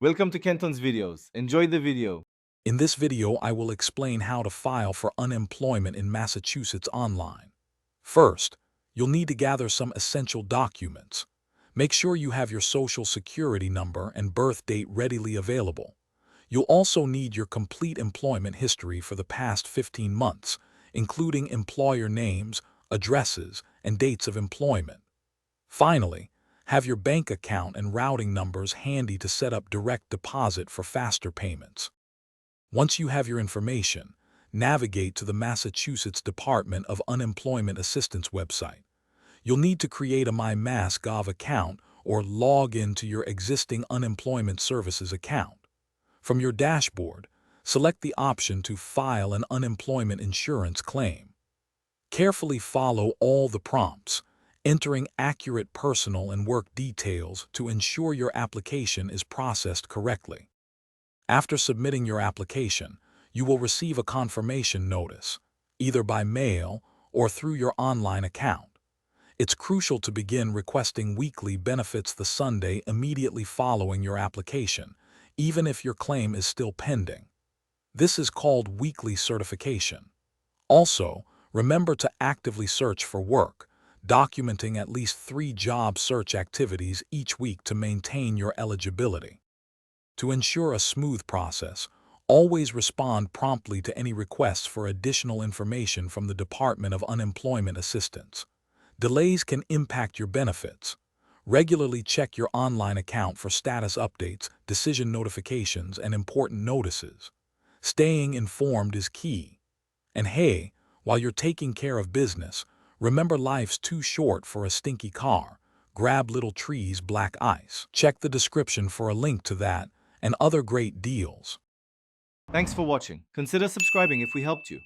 Welcome to Kenton's videos. Enjoy the video. In this video, I will explain how to file for unemployment in Massachusetts online. First, you'll need to gather some essential documents. Make sure you have your social security number and birth date readily available. You'll also need your complete employment history for the past 15 months, including employer names, addresses, and dates of employment. Finally, have your bank account and routing numbers handy to set up direct deposit for faster payments. Once you have your information, navigate to the Massachusetts Department of Unemployment Assistance website. You'll need to create a MyMassGov account or log in to your existing Unemployment Services account. From your dashboard, select the option to file an unemployment insurance claim. Carefully follow all the prompts, entering accurate personal and work details to ensure your application is processed correctly. After submitting your application, you will receive a confirmation notice, either by mail or through your online account. It's crucial to begin requesting weekly benefits the Sunday immediately following your application, even if your claim is still pending. This is called weekly certification. Also, remember to actively search for work, documenting at least 3 job search activities each week to maintain your eligibility. To ensure a smooth process, always respond promptly to any requests for additional information from the Department of Unemployment Assistance. Delays can impact your benefits. Regularly check your online account for status updates, decision notifications, and important notices. Staying informed is key. And hey, while you're taking care of business, remember life's too short for a stinky car. Grab Little Tree's black ice. Check the description for a link to that and other great deals. Thanks for watching. Consider subscribing if we helped you.